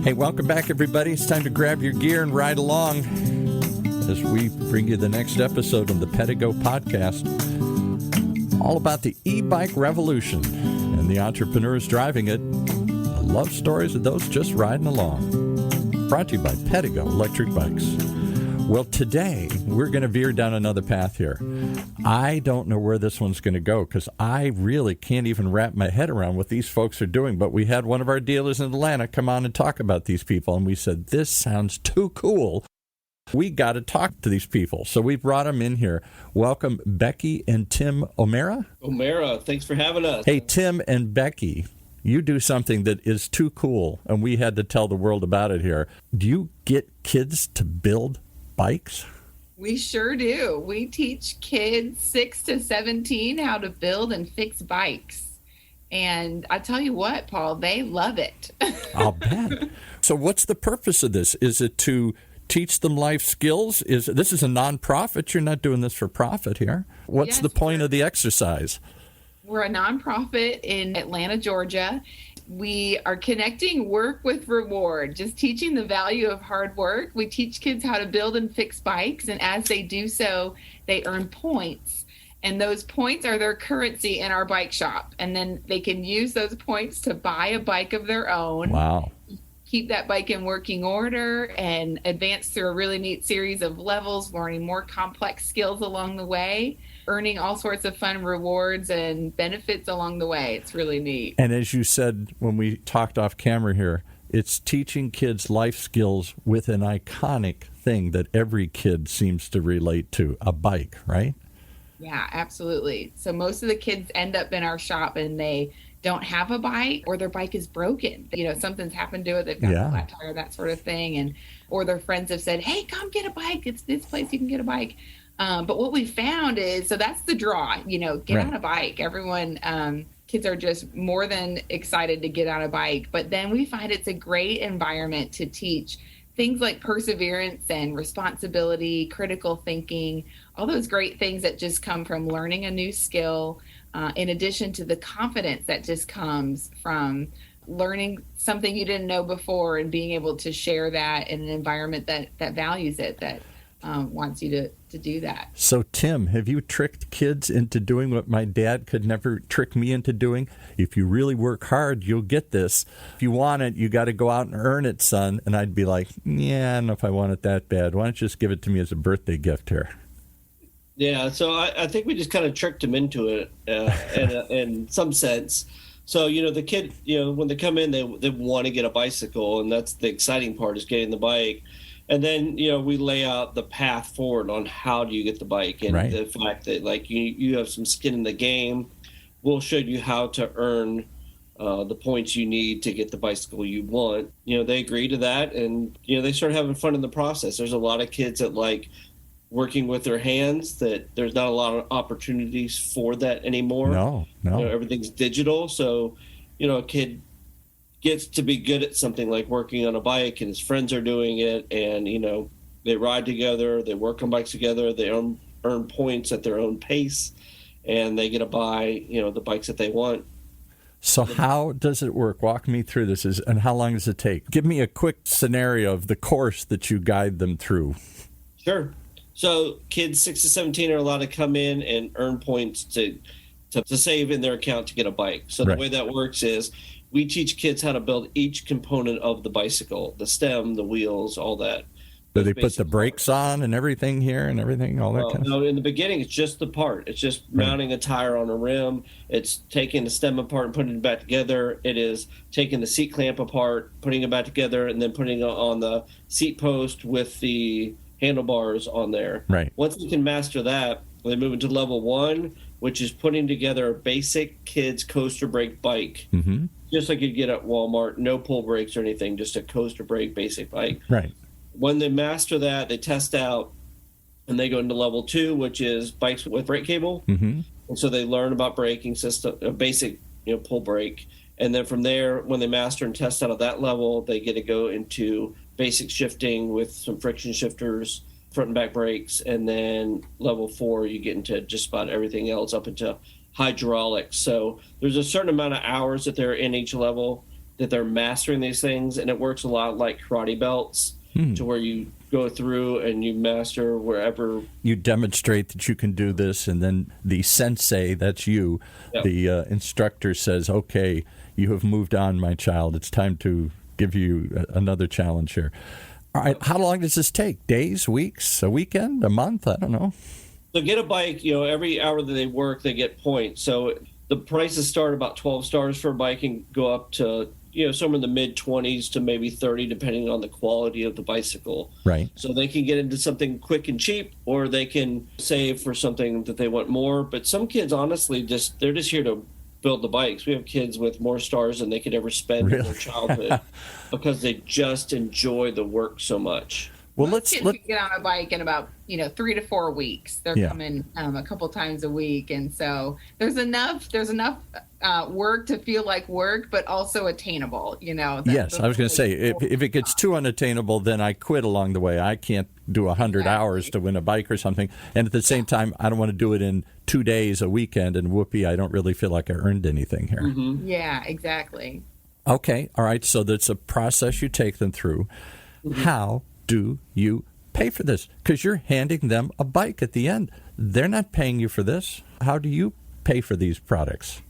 Hey, welcome back, everybody. It's time to grab your gear and ride along as we bring you the next episode of the Pedego Podcast, all about the e-bike revolution and the entrepreneurs driving it, the love stories of those just riding along. Brought to you by Pedego Electric Bikes. Well, today we're going to veer down another path here. I don't know where this one's going to go because I really can't even wrap my head around what these folks are doing. But we had one of our dealers in Atlanta come on and talk about these people, and we said, this sounds too cool. We got to talk to these people. So we brought them in here. Welcome, Becky and Tim O'Mara. O'Mara, thanks for having us. Hey, Tim and Becky, you do something that is too cool, and we had to tell the world about it here. Do you get kids to build bikes? We sure do. We teach kids 6 to 17 how to build and fix bikes. And I tell you what, Paul, they love it. I'll bet. So what's the purpose of this? Is it to teach them life skills? This is a nonprofit? You're not doing this for profit here. What's the point of the exercise? We're a nonprofit in Atlanta, Georgia. We are connecting work with reward, just teaching the value of hard work. We teach kids how to build and fix bikes, and as they do so, they earn points. And those points are their currency in our bike shop. And then they can use those points to buy a bike of their own. Wow. Keep that bike in working order and advance through a really neat series of levels, learning more complex skills along the way, earning all sorts of fun rewards and benefits along the way. It's really neat. And as you said when we talked off camera here, it's teaching kids life skills with an iconic thing that every kid seems to relate to, a bike, right? Yeah, absolutely. So most of the kids end up in our shop and they don't have a bike, or their bike is broken. You know, something's happened to it. They've got a flat tire, that sort of thing. And or their friends have said, hey, come get a bike. It's this place you can get a bike. But what we found is, so that's the draw, get on a bike. Everyone, kids are just more than excited to get on a bike. But then we find it's a great environment to teach things like perseverance and responsibility, critical thinking, all those great things that just come from learning a new skill, in addition to the confidence that just comes from learning something you didn't know before and being able to share that in an environment that values it, that wants you to do that. So, Tim, have you tricked kids into doing what my dad could never trick me into doing? If you really work hard, you'll get this. If you want it, you got to go out and earn it, son. And I'd be like, yeah, I don't know if I want it that bad. Why don't you just give it to me as a birthday gift here? Yeah, so I think we just kind of tricked them into it in some sense. So, the kid, when they come in, they want to get a bicycle, and that's the exciting part, is getting the bike. And then, we lay out the path forward on how do you get the bike, and the fact that, like, you have some skin in the game. We'll show you how to earn the points you need to get the bicycle you want. They agree to that, and, they start having fun in the process. There's a lot of kids that like working with their hands, that there's not a lot of opportunities for that anymore. No. Everything's digital. So, a kid gets to be good at something like working on a bike, and his friends are doing it, and, they ride together, they work on bikes together, they earn points at their own pace, and they get to buy, the bikes that they want. So how does it work? Walk me through this, and how long does it take? Give me a quick scenario of the course that you guide them through. Sure. So kids 6 to 17 are allowed to come in and earn points to save in their account to get a bike. So the way that works is we teach kids how to build each component of the bicycle, the stem, the wheels, all that. Do they put the brakes on and everything here and everything, all that kind of stuff? No, in the beginning, it's just the part. It's just mounting a tire on a rim. It's taking the stem apart and putting it back together. It is taking the seat clamp apart, putting it back together, and then putting it on the seat post with the handlebars on there. Right. Once you can master that, they move into level 1, which is putting together a basic kids coaster brake bike. Mm-hmm. Just like you'd get at Walmart, no pull brakes or anything, just a coaster brake basic bike. Right. When they master that, they test out, and they go into level 2, which is bikes with brake cable. Mm-hmm. And so they learn about braking system, a basic pull brake. And then from there, when they master and test out of that level, they get to go into basic shifting with some friction shifters, front and back brakes. And then level 4, you get into just about everything else up into hydraulics. So there's a certain amount of hours that they're in each level. that they're mastering these things, and it works a lot like karate belts, to where you go through and you master wherever. You demonstrate that you can do this, and then the sensei, that's you, the instructor says, okay, you have moved on, my child. It's time to give you another challenge here. All right, how long does this take? Days, weeks, a weekend, a month? I don't know. So get a bike, every hour that they work, they get points. So the prices start about 12 stars for a bike and go up to, somewhere in the mid-20s to maybe 30, depending on the quality of the bicycle. Right. So they can get into something quick and cheap, or they can save for something that they want more. But some kids, honestly, they're just here to build the bikes. We have kids with more stars than they could ever spend in their childhood because they just enjoy the work so much. Well, let's get on a bike in about 3 to 4 weeks. They're coming a couple times a week, and so there's enough work to feel like work, but also attainable. Yes, I was going to say if it gets too unattainable, then I quit along the way. I can't do 100 hours to win a bike or something, and at the same time, I don't want to do it in 2 days a weekend. And whoopee, I don't really feel like I earned anything here. Mm-hmm. Yeah, exactly. Okay, all right. So that's a process you take them through. Mm-hmm. How do you pay for this? Because you're handing them a bike at the end. They're not paying you for this. How do you pay for these products?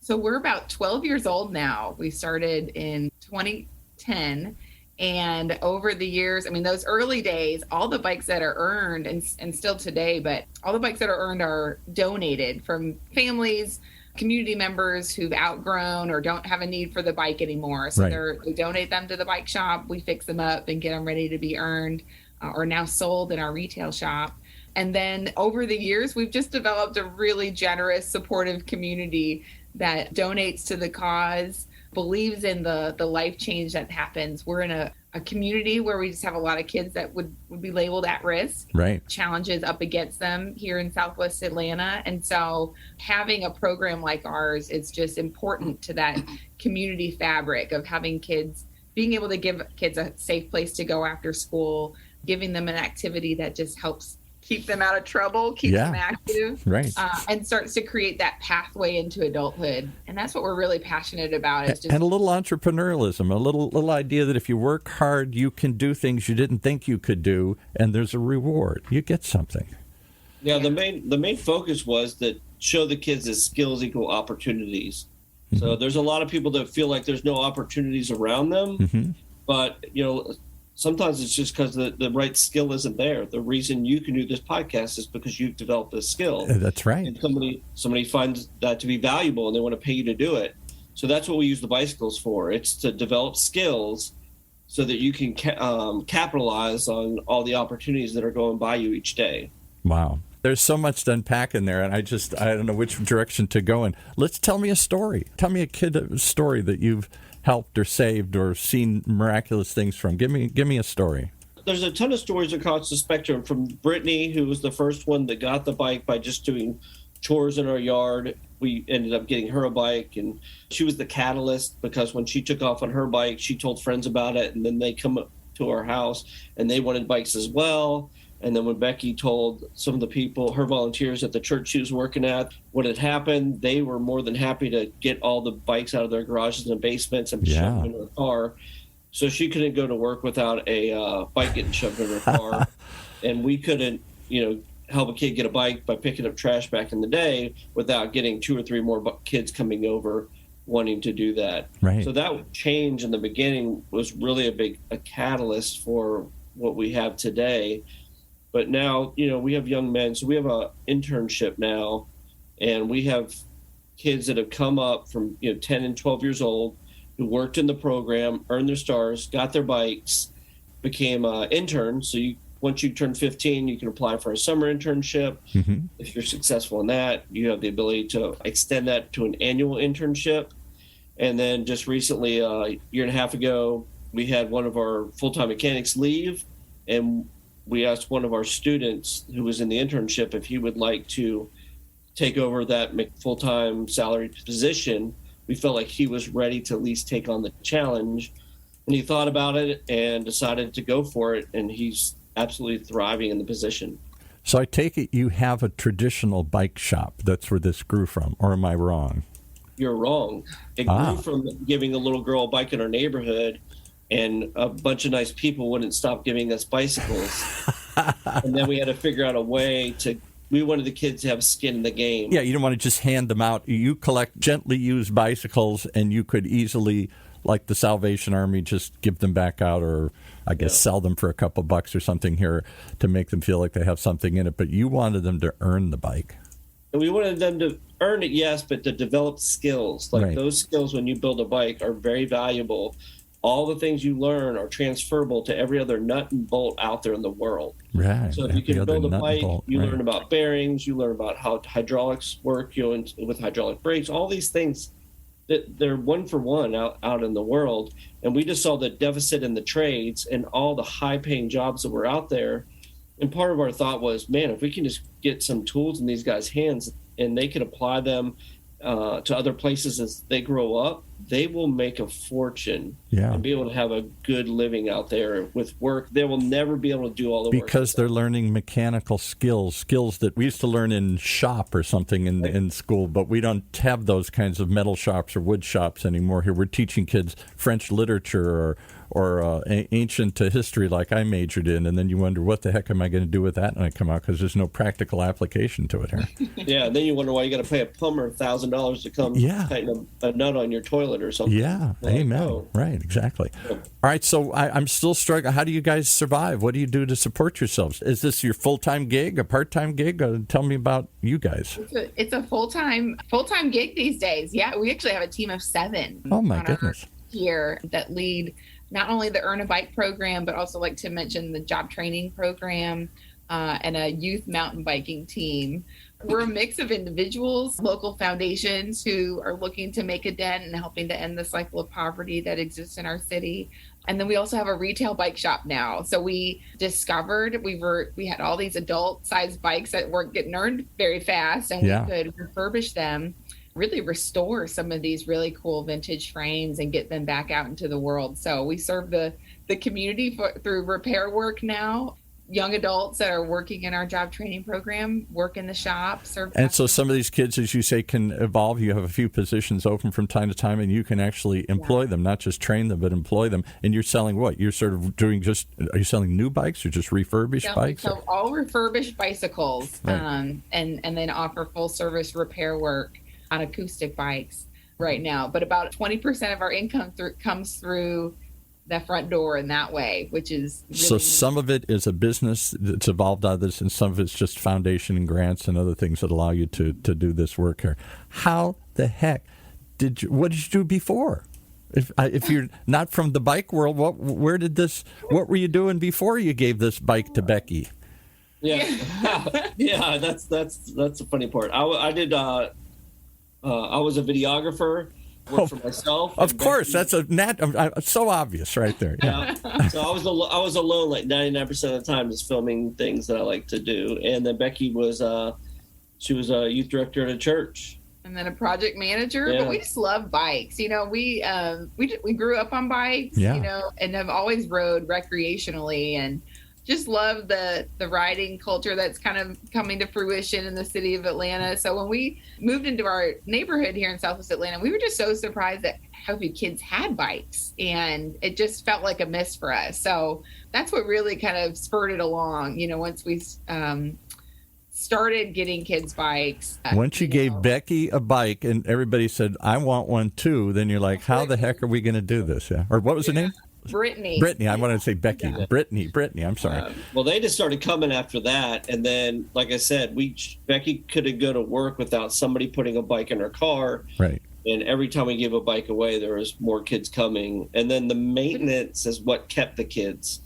So we're about 12 years old now. We started in 2010. And over the years, those early days, all the bikes that are earned, and still today, but all the bikes that are earned are donated from families, community members who've outgrown or don't have a need for the bike anymore. So we donate them to the bike shop. We fix them up and get them ready to be earned or now sold in our retail shop. And then over the years, we've just developed a really generous, supportive community that donates to the cause, believes in the life change that happens. We're in a community where we just have a lot of kids that would be labeled at risk, challenges up against them here in Southwest Atlanta. And so having a program like ours is just important to that community fabric of having kids, being able to give kids a safe place to go after school, giving them an activity that just helps keep them out of trouble, keep them active, and starts to create that pathway into adulthood. And that's what we're really passionate about. Is just and a little entrepreneurialism, a little idea that if you work hard, you can do things you didn't think you could do, and there's a reward. You get something. Yeah, the main focus was that show the kids that skills equal opportunities. Mm-hmm. So there's a lot of people that feel like there's no opportunities around them, but sometimes it's just because the right skill isn't there. The reason you can do this podcast is because you've developed a skill. That's right. And somebody finds that to be valuable and they want to pay you to do it. So that's what we use the bicycles for. It's to develop skills so that you can capitalize on all the opportunities that are going by you each day. Wow. There's so much to unpack in there, and I don't know which direction to go in. Tell me a story. Tell me a story that you've helped or saved or seen miraculous things from. Give me a story. There's a ton of stories across the spectrum, from Brittany, who was the first one that got the bike by just doing chores in our yard. We ended up getting her a bike, and she was the catalyst because when she took off on her bike, she told friends about it, and then they come up to our house and they wanted bikes as well. And then when Becky told some of the people, her volunteers at the church she was working at, what had happened, they were more than happy to get all the bikes out of their garages and basements and shove them into a car. So she couldn't go to work without a bike getting shoved in her car. And we couldn't, help a kid get a bike by picking up trash back in the day without getting 2 or 3 more kids coming over wanting to do that. Right. So that change in the beginning was really a catalyst for what we have today. But now, we have young men, so we have an internship now, and we have kids that have come up from 10 and 12 years old who worked in the program, earned their stars, got their bikes, became interns. So once you turn 15, you can apply for a summer internship. Mm-hmm. If you're successful in that, you have the ability to extend that to an annual internship. And then just recently, a year and a half ago, we had one of our full-time mechanics leave, and we asked one of our students who was in the internship if he would like to take over that full-time salaried position. We felt like he was ready to at least take on the challenge. And he thought about it and decided to go for it, and he's absolutely thriving in the position. So I take it you have a traditional bike shop. That's where this grew from, or am I wrong? you're wrong. It grew from giving a little girl a bike in our neighborhood, and a bunch of nice people wouldn't stop giving us bicycles. And then we had to figure out a way we wanted the kids to have skin in the game. Yeah, you don't want to just hand them out. You collect gently used bicycles, and you could easily, like the Salvation Army, just give them back out, or I guess sell them for a couple bucks or something here to make them feel like they have something in it. But you wanted them to earn the bike. And we wanted them to earn it, yes, but to develop skills. Like those skills when you build a bike are very valuable. All the things you learn are transferable to every other nut and bolt out there in the world. Right. So if you can build a bike, you learn about bearings, you learn about how hydraulics work, with hydraulic brakes, all these things that they're one for one out in the world. And we just saw the deficit in the trades and all the high paying jobs that were out there. And part of our thought was, man, if we can just get some tools in these guys' hands and they can apply them to other places as they grow up, they will make a fortune and be able to have a good living out there with work. They will never be able to do all the work. Because they're learning mechanical skills that we used to learn in shop or something in school, but we don't have those kinds of metal shops or wood shops anymore here. We're teaching kids French literature or ancient history like I majored in, and then you wonder, what the heck am I going to do with that when I come out? Because there's no practical application to it here. Yeah, and then you wonder why you got to pay a plumber $1,000 to come tighten a nut on your toilet or something. Yeah, amen. Right, exactly. All right, so I'm still struggling. How do you guys survive? What do you do to support yourselves? Is this your full-time gig, a part-time gig? Tell me about you guys. It's a full-time gig these days. Yeah, we actually have a team of 7. Oh, my goodness. Here that lead not only the Earn a Bike program, but also, like Tim mentioned, the job training program and a youth mountain biking team. We're a mix of individuals, local foundations who are looking to make a dent and helping to end the cycle of poverty that exists in our city. And then we also have a retail bike shop now. So we discovered we had all these adult-sized bikes that weren't getting earned very fast, and we could refurbish them, really restore some of these really cool vintage frames and get them back out into the world. So we serve the community through repair work now. Young adults that are working in our job training program work in the shop. And so some of these kids, as you say, can evolve. You have a few positions open from time to time, and you can actually employ them, not just train them, but employ them. And you're selling what? You're sort of doing are you selling new bikes or just refurbished bikes? So all refurbished bicycles, and then offer full service repair work on acoustic bikes right now. But about 20% of our income comes through the front door in that way, which is really so some of it is a business that's evolved out of this, and some of it's just foundation and grants and other things that allow you to do this work here. How the heck what did you do before? If you're not from the bike world, what were you doing before you gave this bike to Becky? Yeah. Yeah, that's the funny part. I did I was a videographer. Work for myself. Of course, that's so obvious right there. Yeah. So I was alone like 99% of the time, just filming things that I like to do. And then Becky was she was a youth director at a church, and then a project manager. Yeah. But we just love bikes. You know, we grew up on bikes. You know, and have always rode recreationally and just love the riding culture that's kind of coming to fruition in the city of Atlanta. So when we moved into our neighborhood here in Southwest Atlanta, we were just so surprised at how few kids had bikes, and it just felt like a miss for us. So that's what really kind of spurred it along. You know, once we started getting kids bikes. Once you gave Becky a bike and everybody said, I want one too, then you're like, how the heck are we going to do this? Yeah. Or what was her name? Brittany. I wanted to say Becky. Yeah. Brittany. I'm sorry. Well, they just started coming after that, and then, like I said, Becky couldn't go to work without somebody putting a bike in her car. Right. And every time we gave a bike away, there was more kids coming. And then the maintenance is what kept the kids.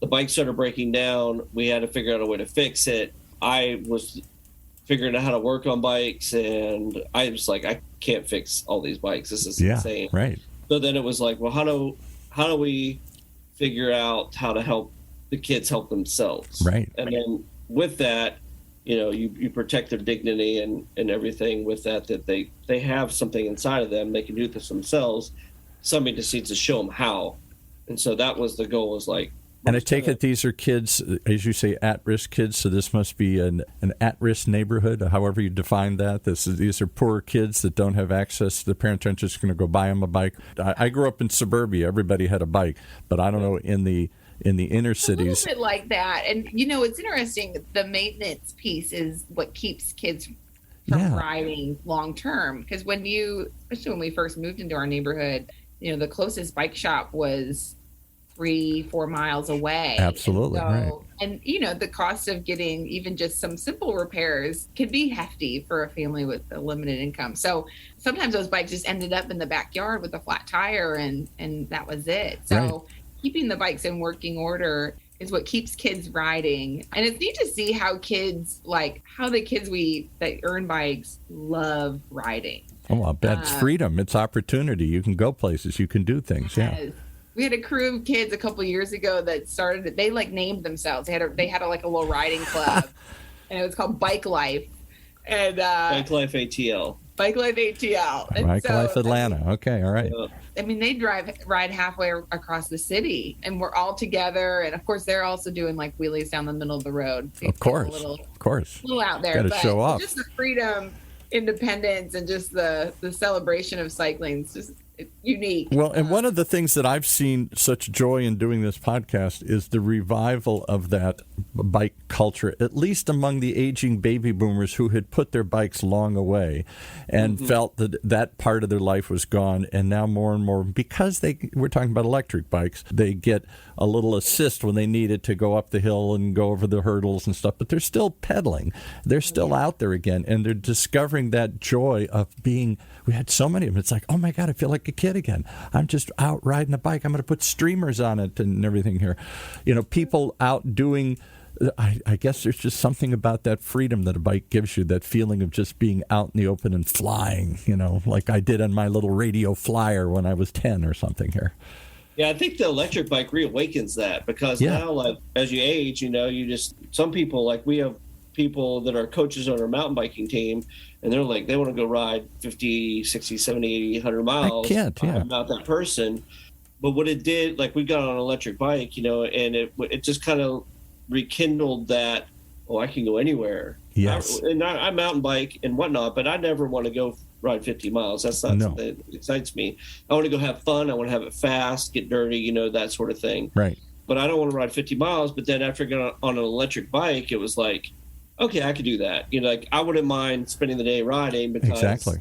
The bike started breaking down. We had to figure out a way to fix it. I was figuring out how to work on bikes, and I was like, I can't fix all these bikes. This is insane. Right. So then it was like, well, how do we figure out how to help the kids help themselves? Right. And then with that, you know, you protect their dignity and everything with that they have something inside of them. They can do this themselves. Somebody just needs to show them how. And so that was the goal, was like, And I take it these are kids, as you say, at-risk kids, so this must be an at-risk neighborhood, however you define that. These are poor kids that don't have access. The parents aren't just going to go buy them a bike. I grew up in suburbia. Everybody had a bike, but I don't know in the inner cities. A little bit like that. And, it's interesting. The maintenance piece is what keeps kids from riding long term. Because especially when we first moved into our neighborhood, the closest bike shop was 3-4 miles away. Absolutely. Right. And, the cost of getting even just some simple repairs can be hefty for a family with a limited income. So sometimes those bikes just ended up in the backyard with a flat tire and that was it. So keeping the bikes in working order is what keeps kids riding. And it's neat to see how the kids that earn bikes love riding. Oh, I bet it's freedom. It's opportunity. You can go places. You can do things. Yeah. We had a crew of kids a couple years ago that started. They named themselves. They had a little riding club, and it was called Bike Life. And Bike Life ATL. Bike Life ATL. And Bike Life Atlanta. Okay, all right. They ride halfway across the city, and we're all together. And of course, they're also doing like wheelies down the middle of the road. So of course, a little out there. Got to show off. Just the freedom, independence, and just the celebration of cycling. It's just unique. Well, and one of the things that I've seen such joy in doing this podcast is the revival of that bike culture, at least among the aging baby boomers who had put their bikes long away and felt that part of their life was gone. And now more and more, because we're talking about electric bikes, they get a little assist when they need it to go up the hill and go over the hurdles and stuff, but they're still pedaling. They're still out there again, and they're discovering that joy of being. We had so many of them. It's like, oh my God, I feel like a kid again. I'm just out riding a bike. I'm going to put streamers on it and everything here. People out doing, I guess there's just something about that freedom that a bike gives you, that feeling of just being out in the open and flying, like I did on my little radio flyer when I was 10 or something here. Yeah, I think the electric bike reawakens that because now, like, as you age, some people, like we have people that are coaches on our mountain biking team, and they're like, they want to go ride 50, 60, 70, 80, 100 miles. I can't, I'm not that person. But what it did, like we got on an electric bike, and it just kind of rekindled that, I can go anywhere. Yes. I mountain bike and whatnot, but I never want to go ride 50 miles. That's not something that excites me. I want to go have fun. I want to have it fast, get dirty, that sort of thing. Right. But I don't want to ride 50 miles. But then after getting on an electric bike, it was like, okay, I could do that. I wouldn't mind spending the day riding because exactly.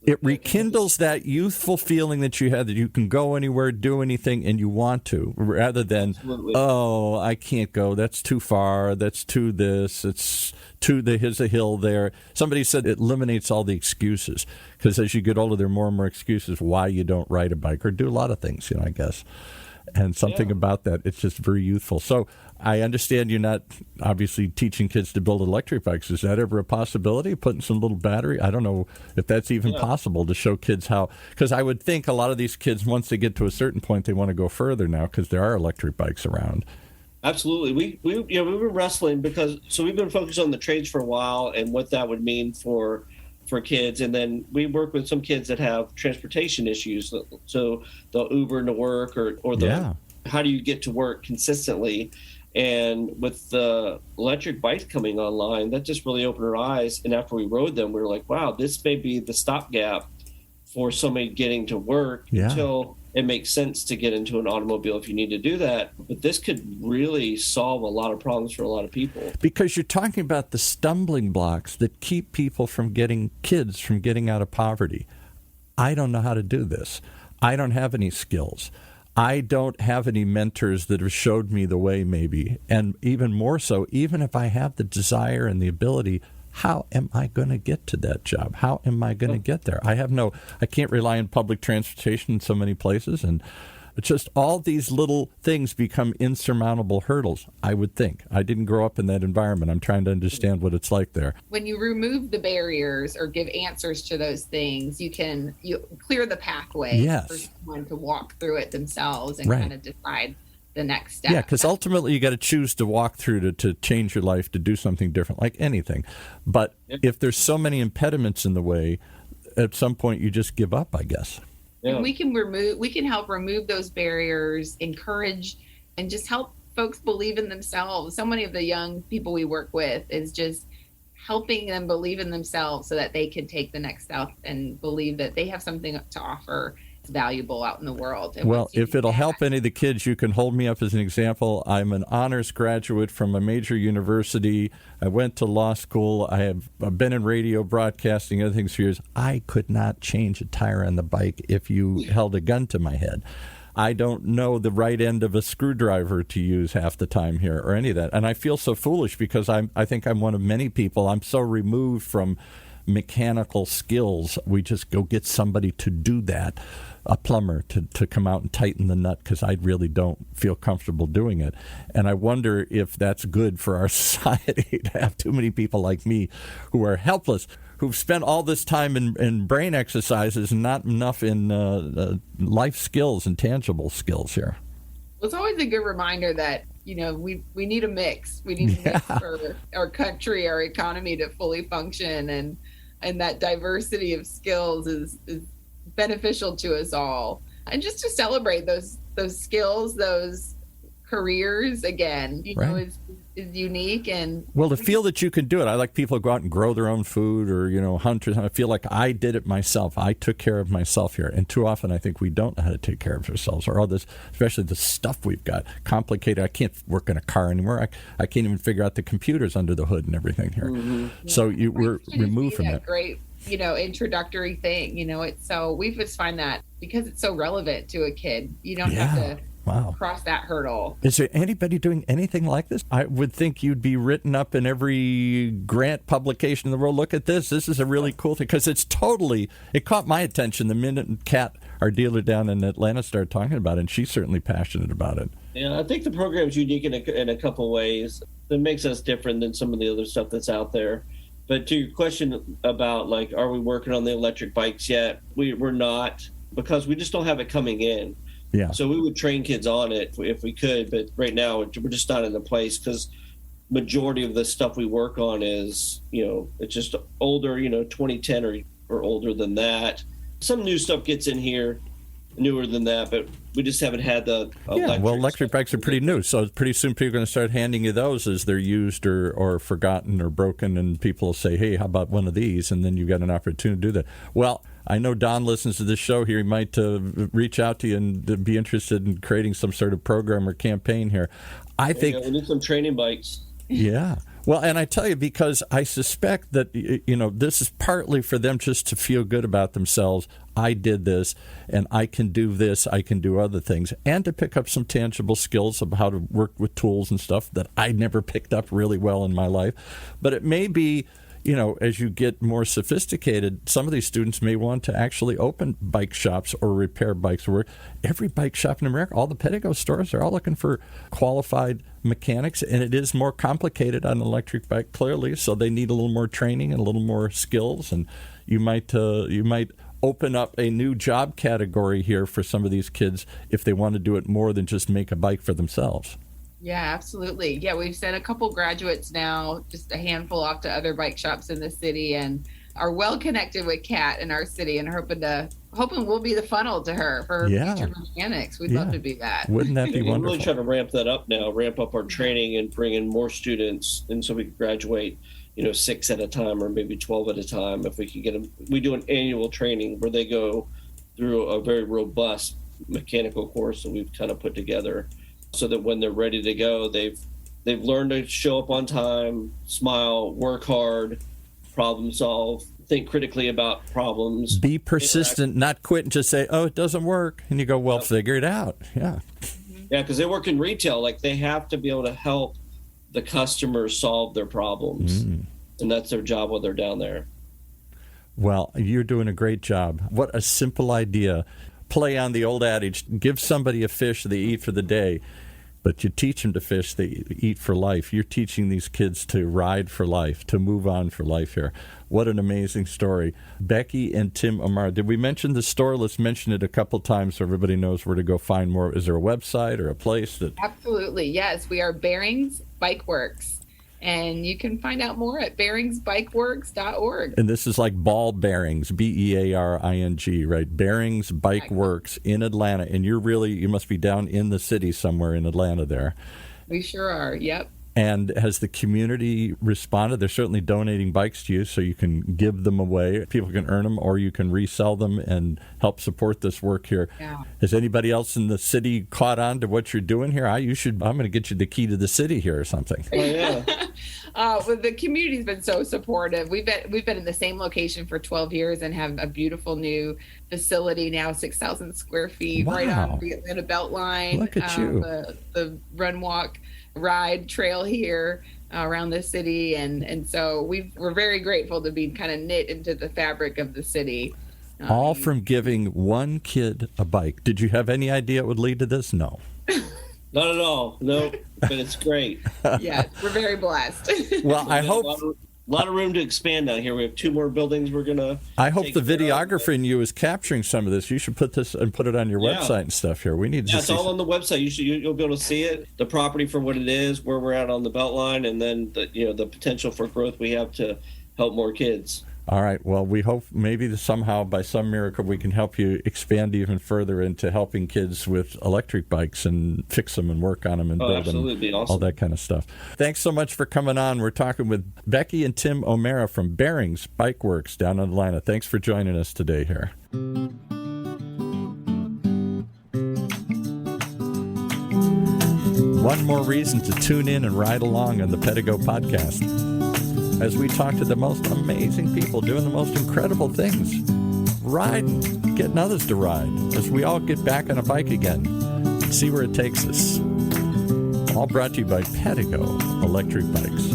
It rekindles that youthful feeling that you had that you can go anywhere, do anything, and you want to, rather than, I can't go. That's too far. That's too this. It's too here's a hill there. Somebody said it eliminates all the excuses because as you get older, there are more and more excuses why you don't ride a bike or do a lot of things, I guess. And something about that, it's just very youthful. So I understand you're not obviously teaching kids to build electric bikes. Is that ever a possibility, putting some little battery? I don't know if that's even possible to show kids how, because I would think a lot of these kids, once they get to a certain point, they want to go further now because there are electric bikes around. Absolutely. We were wrestling so we've been focused on the trades for a while and what that would mean for kids, and then we work with some kids that have transportation issues, so they'll Uber into work or how do you get to work consistently? And with the electric bikes coming online, that just really opened our eyes. And after we rode them, we were like, wow, this may be the stopgap for somebody getting to work until it makes sense to get into an automobile if you need to do that. But this could really solve a lot of problems for a lot of people. Because you're talking about the stumbling blocks that keep kids from getting out of poverty. I don't know how to do this. I don't have any skills. I don't have any mentors that have showed me the way, maybe. And even more so, even if I have the desire and the ability, how am I going to get to that job? How am I going to get there? I can't rely on public transportation in so many places. And just all these little things become insurmountable hurdles, I would think. I didn't grow up in that environment. I'm trying to understand what it's like there. When you remove the barriers or give answers to those things, you clear the pathway for someone to walk through it themselves and kind of decide the next step. Yeah, because ultimately you got to choose to walk through to change your life, to do something different, like anything. But if there's so many impediments in the way, at some point you just give up, I guess. Yeah. We can help remove those barriers, encourage and just help folks believe in themselves. So many of the young people we work with is just helping them believe in themselves so that they can take the next step and believe that they have something to offer valuable out in the world. And well, if it'll help any of the kids, you can hold me up as an example. I'm an honors graduate from a major university. I went to law school. I've been in radio broadcasting, other things for years. I could not change a tire on the bike if you held a gun to my head. I don't know the right end of a screwdriver to use half the time here or any of that. And I feel so foolish because I think I'm one of many people. I'm so removed from mechanical skills. We just go get somebody to do that, a plumber to come out and tighten the nut, because I really don't feel comfortable doing it. And I wonder if that's good for our society to have too many people like me who are helpless, who've spent all this time in brain exercises and not enough in life skills and tangible skills here. Well, it's always a good reminder that, we need a mix. We need a mix for our country, our economy to fully function, and that diversity of skills is beneficial to us all. And just to celebrate those skills, those careers again, is unique. And well, to feel that you can do it. I like people who go out and grow their own food or, hunt. I feel like I did it myself. I took care of myself here. And too often I think we don't know how to take care of ourselves, or all this, especially the stuff we've got complicated. I can't work in a car anymore. I can't even figure out the computers under the hood and everything here. Mm-hmm. So we're removed from that. Great, introductory thing. So we just find that because it's so relevant to a kid, you don't have to cross that hurdle. Is there anybody doing anything like this? I would think you'd be written up in every grant publication in the world. Look at this. This is a really cool thing, because it caught my attention the minute Kat, our dealer down in Atlanta, started talking about it, and she's certainly passionate about it. Yeah, I think the program's unique in a couple ways. It makes us different than some of the other stuff that's out there. But to your question about, are we working on the electric bikes yet? We're not, because we just don't have it coming in. Yeah. So we would train kids on it if we could, but right now we're just not in the place, because majority of the stuff we work on is, it's just older, 2010 or older than that. Some new stuff gets in here, newer than that, but we just haven't had the electric bikes are pretty new, so pretty soon people are going to start handing you those as they're used or forgotten or broken, and people will say, hey, how about one of these? And then you've got an opportunity to do that. Well, I know Don listens to this show here. He might reach out to you and be interested in creating some sort of program or campaign here. I think we need some training bikes. Yeah. Well, and I tell you, because I suspect that, this is partly for them just to feel good about themselves. I did this, and I can do this, I can do other things, and to pick up some tangible skills of how to work with tools and stuff that I never picked up really well in my life. But it may be, as you get more sophisticated, some of these students may want to actually open bike shops or repair bikes. Every bike shop in America, all the Pedego stores, are all looking for qualified mechanics, and it is more complicated on an electric bike, clearly, so they need a little more training and a little more skills. And you might open up a new job category here for some of these kids if they want to do it more than just make a bike for themselves. Yeah, absolutely. Yeah, we've sent a couple graduates now, just a handful off to other bike shops in the city, and are well connected with Kat in our city, and hoping we'll be the funnel to her for her future mechanics. We'd love to be that. Wouldn't that be wonderful? We're really trying to ramp that up now, ramp up our training and bring in more students, and so we can graduate 6 at a time or maybe 12 at a time. If we can get them, we do an annual training where they go through a very robust mechanical course that we've kind of put together, so that when they're ready to go, they've learned to show up on time, smile, work hard, problem solve, think critically about problems. Be persistent, not quit and just say, oh, it doesn't work. And you go, well, figure it out. Yeah. Yeah, because they work in retail. They have to be able to help the customers solve their problems. And that's their job while they're down there. Well, you're doing a great job. What a simple idea. Play on the old adage, give somebody a fish they eat for the day, but you teach them to fish they eat for life. You're teaching these kids to ride for life, to move on for life here. What an amazing story. Becky and Tim Amar, did we mention the store? Let's mention it a couple times so everybody knows where to go find more. Is there a website or a place that... Absolutely, yes. We are Bearings Bike Works. And you can find out more at bearingsbikeworks.org. And this is like ball bearings, Bearing, right? Bearings Bike Works in Atlanta. And you must be down in the city somewhere in Atlanta there. We sure are, yep. And has the community responded? They're certainly donating bikes to you, so you can give them away. People can earn them, or you can resell them and help support this work here. Yeah. Has anybody else in the city caught on to what you're doing here? I'm going to get you the key to the city here or something. Oh, yeah. Well, the community's been so supportive. We've been in the same location for 12 years and have a beautiful new facility now, 6,000 square feet, right on the Atlanta Beltline. Look at you. The run, walk, ride trail here around the city, and so we're very grateful to be kind of knit into the fabric of the city. All from giving one kid a bike. Did you have any idea it would lead to this? No. Not at all. No, but it's great. Yeah, we're very blessed. Well, I hope a lot of room to expand down here. We have 2 more buildings we're gonna. I hope the videographer in you is capturing some of this. You should put this and put it on your website and stuff here. We need to. Yeah, it's all on the website. You'll be able to see it, the property for what it is, where we're at on the Beltline, and then the potential for growth we have to help more kids. All right. Well, we hope maybe somehow, by some miracle, we can help you expand even further into helping kids with electric bikes and fix them and work on them and build them, awesome. all that kind of stuff. Thanks so much for coming on. We're talking with Becky and Tim O'Mara from Bearings Bike Works down in Atlanta. Thanks for joining us today here. One more reason to tune in and ride along on the Pedego Podcast as we talk to the most amazing people doing the most incredible things, riding, getting others to ride, as we all get back on a bike again, see where it takes us. All brought to you by Pedego Electric Bikes.